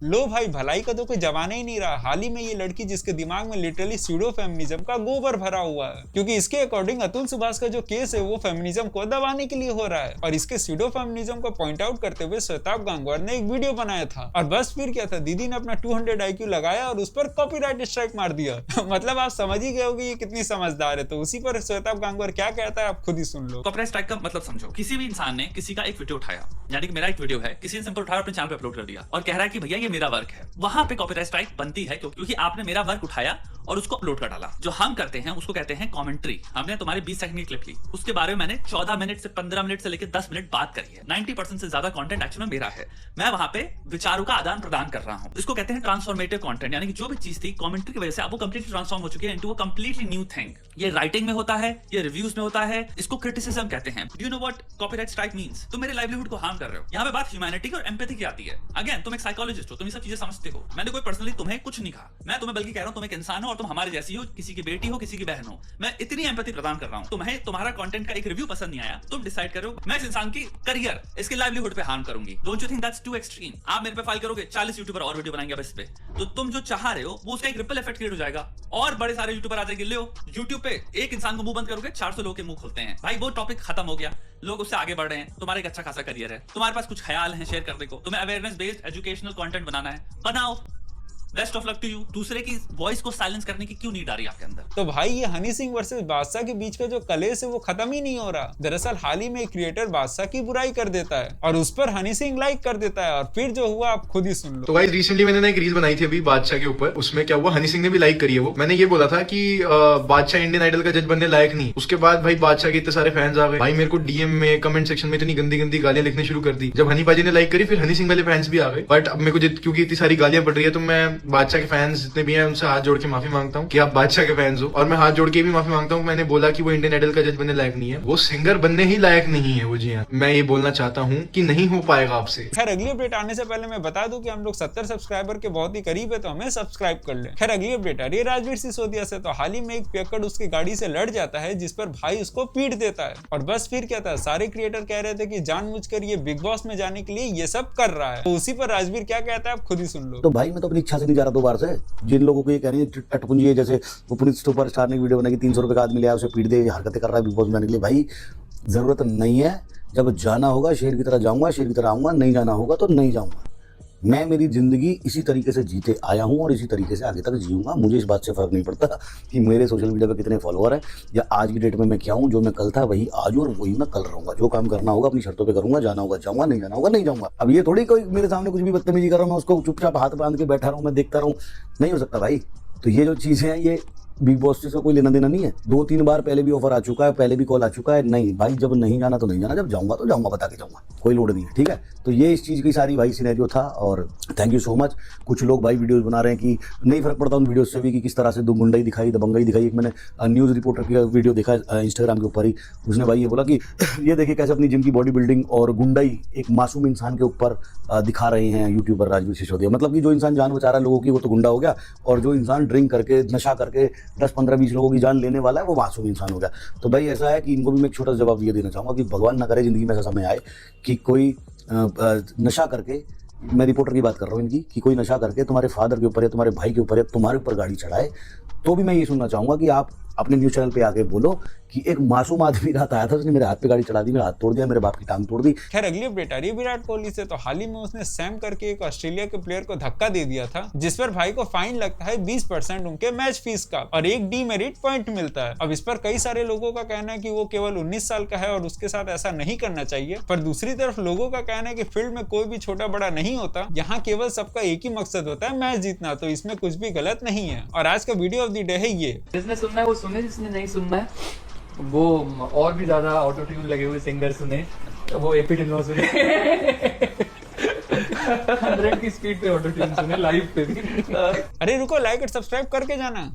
लो भाई, भलाई का तो कोई जमाना ही नहीं रहा। हाल ही में ये लड़की जिसके दिमाग में लिटरली स्यूडो फेमिनिज्म का गोबर भरा हुआ है, क्योंकि इसके अकॉर्डिंग अतुल सुभाष का जो केस है वो फेमिनिज्म को दबाने के लिए हो रहा है। और इसके स्यूडो फेमिनिज्म को पॉइंट आउट करते हुए श्वेताब गांगवार ने एक वीडियो बनाया था, और बस फिर क्या था, दीदी ने अपना 200 IQ लगाया और उस पर कॉपीराइट स्ट्राइक मार दिया। मतलब आप समझ ही गए होगे ये कितनी समझदार है। तो उसी पर श्वेताब गांगवार क्या कहता है आप खुद ही सुन लो। कॉपीराइट स्ट्राइक का मतलब समझो, किसी भी इंसान ने किसी का एक वीडियो उठाया, यानी कि मेरा एक वीडियो है, किसी ने सिंपल उठाया अपने चैनल पे अपलोड कर दिया और कह रहा है कि भैया ये मेरा वर्क है, वहां पे कॉपीराइट स्ट्राइक बनती है क्योंकि आपने मेरा वर्क उठाया और उसको अपलोड कर डाला। जो हम करते हैं उसको कहते हैं कमेंट्री। हमने तुम्हारी 20 सेकंड की क्लिप ली, उसके बारे में मैंने 14 मिनट से 15 मिनट से लेकर 10 मिनट बात करी है। 90% से ज्यादा कंटेंट एक्चुअली में मेरा है, मैं वहां पे विचारों का आदान प्रदान कर रहा हूं। इसको कहते हैं ट्रांसफॉर्मेटिव कंटेंट, यानी कि जो भी चीज थी कमेंट्री की वजह से अब वो कंप्लीटली ट्रांसफॉर्म हो चुकी है into a completely new thing. ये राइटिंग में होता है, ये रिव्यूज में होता है, इसको क्रिटिसिज्म कहते हैं। Do you know what copyright strike means? तुम मेरे लाइवलीहुड को हार्म कर रहे हो। यहाँ पे बात ह्यूमैनिटी और एम्पैथी की आती है। अगेन तुम एक साइकोलॉजिस्ट हो, तुम ये सब चीजें समझते हो। मैंने कोई पर्सनली तुम्हें कुछ नहीं कहा, मैं तुम्हें बल्कि कह रहा हूं तुम एक इंसान हो और तुम हमारे जैसी हो, किसी की बेटी हो, किसी की बहन हो। मैं इतनी एम्पैथी प्रदान कर रहा हूं, तुम्हें तुम्हारा कंटेंट का एक रिव्यू पसंद नहीं आया, तुम डिसाइड करो मैं इस इंसान की करियर, इसके लाइवलीहुड पे हार्म करूंगी। Don't you think that's too extreme? आप मेरे पे फाइल करोगे, 40 यूट्यूबर और वीडियो बनाएंगे अब इस पे, तो तुम जो चाह रहे हो वो उसका एक रिपल इफेक्ट क्रिएट हो जाएगा और बड़े सारे यूट्यूबर आ जाएंगे। लो यूट्यूब पे एक इंसान को मुंह बंद करोगे, 400 लोग के मुंह खुलते हैं। भाई वो टॉपिक खत्म हो गया, लोग उससे आगे बढ़ रहे हैं। तुम्हारा एक अच्छा खासा करियर है, तुम्हारे पास कुछ ख्याल है शेयर करने को, तुम्हें अवेयरनेस बेस्ड एजुकेशनल कंटेंट बनाना है, बनाओ। Best of luck to you. दूसरे की वॉइस को साइलेंस करने की क्यों नीड आ रही है आपके अंदर? तो भाई ये हनी सिंह वर्सेस बादशाह के बीच का जो कलेश है वो खत्म ही नहीं हो रहा। दरअसल हाल ही में एक क्रिएटर बादशाह की बुराई कर देता है और उस पर हनी सिंह लाइक कर देता है, और फिर जो हुआ आप खुद ही सुन लो। तो गाइस रिसेंटली मैंने ना एक रील बनाई थी अभी बादशाह के ऊपर, उसमें क्या हुआ, हनी सिंह ने भी लाइक करी है वो। मैंने ये बोला था कि बादशाह इंडियन आइडल का जज बनने लायक नहीं। उसके बाद भाई बादशाह के इतने सारे फैंस आ गए, भाई मेरे को डीएम में कमेंट सेक्शन में इतनी गंदी गंदी गालियां लिखने शुरू कर दी। जब हनी बाजी ने लाइक करी फिर हनी सिंह वाले फैंस भी आ गए। बट अब मेरे को क्योंकि इतनी सारी गालियां पड़ रही है तो मैं बादशाह के फैंस जितने भी हैं उनसे हाथ जोड़ के माफी मांगता हूँ कि आप बादशाह के फैंस हो, और मैं हाथ जोड़ के भी माफी मांगता हूँ। मैंने बोला कि वो इंडियन आइडल का जज बनने लायक नहीं है, वो सिंगर बनने ही लायक नहीं है वो। जी हाँ, मैं ये बोलना चाहता हूँ कि नहीं हो पाएगा आपसे। खैर अगली अपडेट आने से पहले मैं बता दूं कि हम लोग 70 सब्सक्राइबर के बहुत ही करीब है, तो हमें सब्सक्राइब कर ले। खैर अगली अपडेट आ रही है राजवीर सिसोदिया से। तो हाल ही में एक पियक्कड़ उसकी गाड़ी से लड़ जाता है, जिस पर भाई उसको पीट देता है। और बस फिर क्या था, सारे क्रिएटर कह रहे थे कि जानबूझकर ये बिग बॉस में जाने के लिए ये सब कर रहा है। तो उसी पर राजवीर क्या कहता है आप खुद ही सुन लो। तो भाई मैं तो अपनी इच्छा से नहीं जा रहा 2 बार से। जिन लोगों को ये कह रही है टटपुंजी है, जैसे वो पुनीत सुपरस्टार ने वीडियो बनाई 300 रुपए का आदमी लिया उसे पीट दे, हरकतें कर रहा है बिग बॉस में जाने के लिए, भाई जरूरत नहीं है। जब जाना होगा शेर की तरह जाऊंगा, शेर की तरह आऊंगा, नहीं जाना होगा तो नहीं जाऊंगा। मैं मेरी जिंदगी इसी तरीके से जीते आया हूं और इसी तरीके से आगे तक जीऊंगा। मुझे इस बात से फर्क नहीं पड़ता कि मेरे सोशल मीडिया पे कितने फॉलोअर हैं या आज की डेट में मैं क्या हूं। जो मैं कल था वही आज हूं और वही मैं कल रहूंगा। जो काम करना होगा अपनी शर्तों पे करूंगा, जाना होगा जाऊंगा, नहीं जाना होगा नहीं जाऊंगा। अब ये थोड़ी कोई मेरे सामने कुछ भी बदतमीजी कर रहा हूं मैं उसको चुपचाप हाथ बांध के बैठा रहूं, मैं देखता रहूं, नहीं हो सकता भाई। तो ये जो चीजें हैं ये बिग बॉस से कोई लेना देना नहीं है। 2-3 बार पहले भी ऑफर आ चुका है, पहले भी कॉल आ चुका है। नहीं भाई, जब नहीं जाना तो नहीं जाना, जब जाऊंगा तो जाऊंगा, बता के जाऊंगा, कोई लोड नहीं है। ठीक है, तो ये इस चीज़ की सारी भाई सिनेरियो था और थैंक यू सो मच। कुछ लोग भाई वीडियोस बना रहे हैं कि नहीं फर्क पड़ता उन वीडियोस से भी कि किस तरह से गुंडाई दिखाई, दबंगई दिखाई। एक मैंने न्यूज़ रिपोर्टर की वीडियो देखा इंस्टाग्राम के ऊपर ही, उसने भाई ये बोला कि ये देखिए कैसे अपनी जिम की बॉडी बिल्डिंग और गुंडाई एक मासूम इंसान के ऊपर दिखा रहे हैं यूट्यूबर राजवीर सिसोदिया। मतलब कि जो इंसान जान बचा रहा है लोगों की वो तो गुंडा हो गया, और जो इंसान ड्रिंक करके नशा करके 10-15-20 लोगों की जान लेने वाला है वो मासूम इंसान हो गया। तो भाई ऐसा है कि इनको भी मैं एक छोटा सा जवाब ये देना चाहूँगा कि भगवान ना करे ज़िंदगी में ऐसा समय आए कि कोई नशा करके, मैं रिपोर्टर की बात कर रहा हूँ इनकी, कि कोई नशा करके तुम्हारे फादर के ऊपर या तुम्हारे भाई के ऊपर या तुम्हारे ऊपर गाड़ी चढ़ाए। तो भी मैं ये सुनना चाहूँगा कि आप अपने न्यूज़ चैनल पे आके बोलो कि एक मासूम आदमी रात आया था, उसने मेरे हाथ पे गाड़ी चढ़ा दी, मेरा हाथ तोड़ दिया, मेरे बाप की टांग तोड़ दी। खैर अगली अपडेट आ रही है विराट कोहली से। तो हाल ही में उसने सैम करके एक ऑस्ट्रेलिया के प्लेयर को धक्का दे दिया था, जिस पर भाई को फाइन लगता है 20% उनके मैच फीस का और एक डीमेरिट पॉइंट मिलता है। अब इस पर कई सारे लोगों का कहना है कि वो केवल 19 साल का है और उसके साथ ऐसा नहीं करना चाहिए। पर दूसरी तरफ लोगों का कहना है कि फील्ड में कोई भी छोटा बड़ा नहीं होता, यहाँ केवल सबका एक ही मकसद होता है, मैच जीतना। तो इसमें कुछ भी गलत नहीं है। और आज का वीडियो ऑफ द डे है ये, जिसने सुनना है वो सुने, जिसने नहीं सुनना है वो और भी ज्यादा ऑटो ट्यून लगे हुए सिंगर सुने, वो एपी ढिल्लों सुने 100 की स्पीड पे ऑटो ट्यून सुने लाइव पे भी। अरे रुको, लाइक और सब्सक्राइब करके जाना।